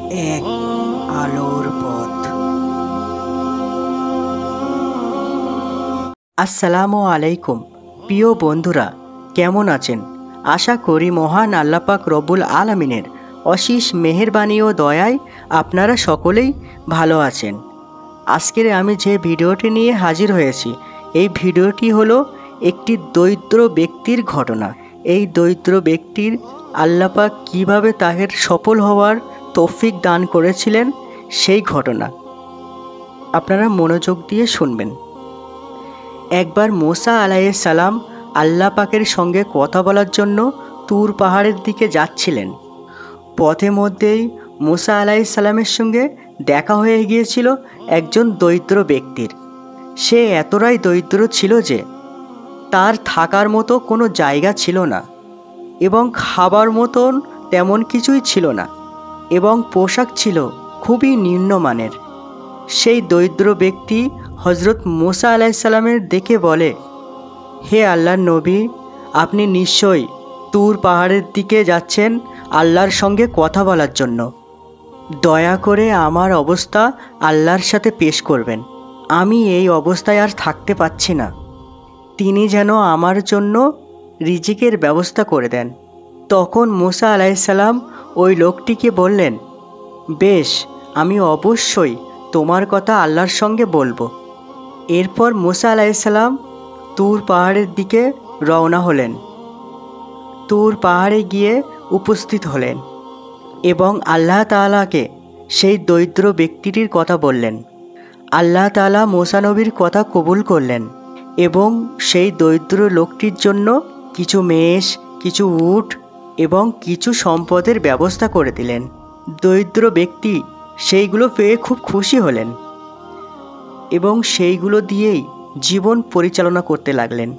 এক আলোর পথ। আসসালামু আলাইকুম প্রিয় বন্ধুরা, কেমন আছেন? আশা করি মহান আল্লাহ পাক রব্বুল আলামিনের অশেষ মেহেরবানি ও দয়ায় আপনারা সকলেই ভালো আছেন। আজকের আমি যে ভিডিওটি নিয়ে হাজির হয়েছি, এই ভিডিওটি হলো একটি দরিদ্র ব্যক্তির ঘটনা। এই দরিদ্র ব্যক্তির আল্লাহ পাক কীভাবে তাদের সফল হওয়ার তৌফিক দান করেছিলেন সেই ঘটনা আপনারা মনোযোগ দিয়ে শুনবেন। একবার মুসা আলাইহিস সালাম আল্লাহ পাকের সঙ্গে কথা বলার জন্য তুর পাহাড়ের দিকে যাচ্ছিলেন। পথে মধ্যেই মুসা আলাইহিস সালামের সঙ্গে দেখা হয়ে গিয়েছিল একজন দরিদ্র ব্যক্তির। সে এতটাই দরিদ্র ছিল যে তার থাকার মতো কোনো জায়গা ছিল না, এবং খাবার মতন তেমন কিছুই ছিল না, এবং পোশাক ছিল খুবই নিম্নমানের। সেই দরিদ্র ব্যক্তি হজরত মুসা আলাইহিস সালামের দেখে বলে, হে আল্লাহর নবী, আপনি নিশ্চয়ই তুর পাহাড়ের দিকে যাচ্ছেন আল্লাহর সঙ্গে কথা বলার জন্য। দয়া করে আমার অবস্থা আল্লাহর সাথে পেশ করবেন। আমি এই অবস্থায় আর থাকতে পারছি না। তিনি যেন আমার জন্য রিজিকের ব্যবস্থা করে দেন। তখন মুসা আলাইহিস সালাম ওই লোকটিকে বললেন, বেশ, আমি অবশ্যই তোমার কথা আল্লাহর সঙ্গে বলবো। এরপর মুসা আলাইহিস সালাম তুর পাহাড়ের দিকে রওনা হলেন। তুর পাহাড়ে গিয়ে উপস্থিত হলেন এবং আল্লাহ তাআলাকে সেই দরিদ্র ব্যক্তিটির কথা বললেন। আল্লাহ তাআলা মুসা নবীর কথা কবুল করলেন এবং সেই দরিদ্র লোকটির জন্য কিছু মেষ, কিছু উট এবং কিছু সম্পদের ব্যবস্থা করে দিলেন। দরিদ্র ব্যক্তি সেইগুলো পেয়ে খুব খুশি হলেন এবং সেইগুলো দিয়েই জীবন পরিচালনা করতে লাগলেন।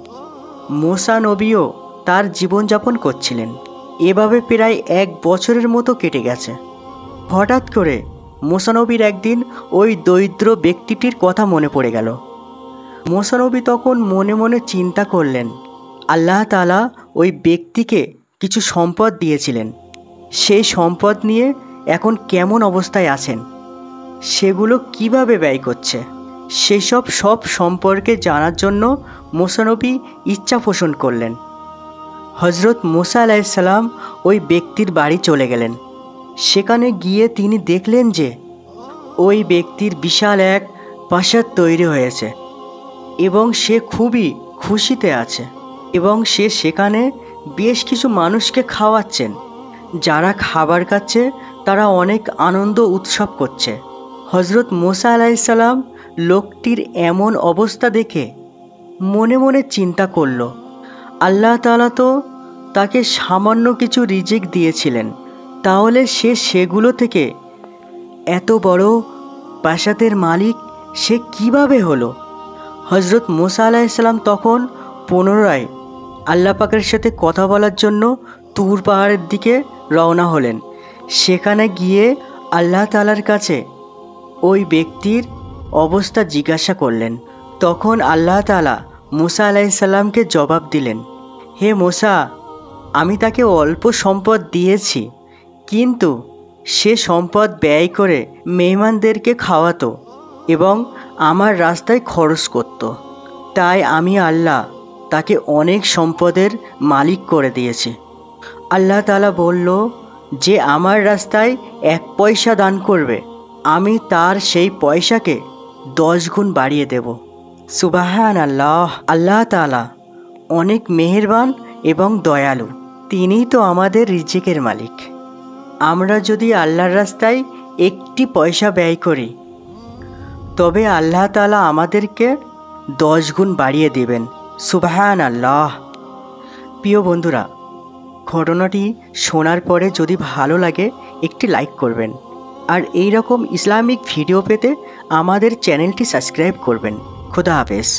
মুসা নবীও তার জীবনযাপন করছিলেন। এভাবে প্রায় 1 বছরের মতো কেটে গেছে। হঠাৎ করে মুসা নবীর একদিন ওই দরিদ্র ব্যক্তিটির কথা মনে পড়ে গেল। মুসা নবী তখন মনে মনে চিন্তা করলেন, আল্লাহ তাআলা ওই ব্যক্তিকে কিছু সম্পদ দিয়েছিলেন। সেই সম্পদ নিয়ে এখন কেমন অবস্থায় আছেন, সেগুলো কিভাবে ব্যয় করছে, সেসব সম্পর্কে জানার জন্য মুসা নবী ইচ্ছা পোষণ করলেন। হজরত মুসা আলাইহিস সালাম ওই ব্যক্তির বাড়ি চলে গেলেন। সেখানে গিয়ে তিনি দেখলেন যে ওই ব্যক্তির বিশাল এক প্রাসাদ তৈরি হয়েছে এবং সে খুবই খুশিতে আছে, এবং সে সেখানে বেশ কিছু মানুষকে খাওয়াচ্ছেন। যারা খাবার খাচ্ছে তারা অনেক আনন্দ উৎসব করছে। হজরত মুসা আলাইহিস সালাম লোকটির এমন অবস্থা দেখে মনে মনে চিন্তা করল, আল্লাহ তাআলা তো তাকে সামান্য কিছু রিজিক দিয়েছিলেন, তাহলে সে সেগুলো থেকে এত বড় প্রাসাদের মালিক সে কিভাবে হলো? হজরত মুসা আলাইহিস সালাম তখন পুনরায় আল্লাহ পাকের সাথে কথা বলার জন্য তুর পাহাড়ের দিকে রওনা হলেন। সেখানে গিয়ে আল্লাহ তাআলার কাছে ওই ব্যক্তির অবস্থা জিজ্ঞাসা করলেন। তখন আল্লাহ তাআলা মুসা আলাইহিস সালামকে জবাব দিলেন, হে মুসা, আমি তাকে অল্প সম্পদ দিয়েছি, কিন্তু সে সম্পদ ব্যয় করে মেহমানদেরকে খাওয়াতো এবং আমার রাস্তায় খরচ করত। তাই আমি আল্লাহ তাকে অনেক সম্পদের মালিক করে দিয়েছি। আল্লাহ তাআলা বলল, যে আমার রাস্তায় 1 পয়সা দান করবে, আমি তার সেই পয়সাকে 10 গুণ বাড়িয়ে দেব। সুবহানাল্লাহ! আল্লাহ তাআলা অনেক মেহেরবান এবং দয়ালু। তিনিই তো আমাদের রিজিকের মালিক। আমরা যদি আল্লাহর রাস্তায় 1টি পয়সা ব্যয় করি, তবে আল্লাহ তাআলা আমাদেরকে 10 গুণ বাড়িয়ে দেবেন। সুবহানাল্লাহ! প্রিয় বন্ধুরা, ঘটনাটি শোনার পরে যদি ভালো লাগে একটি লাইক করবেন, আর এই রকম ইসলামিক ভিডিও পেতে আমাদের চ্যানেলটি সাবস্ক্রাইব করবেন। খোদা হাফেজ।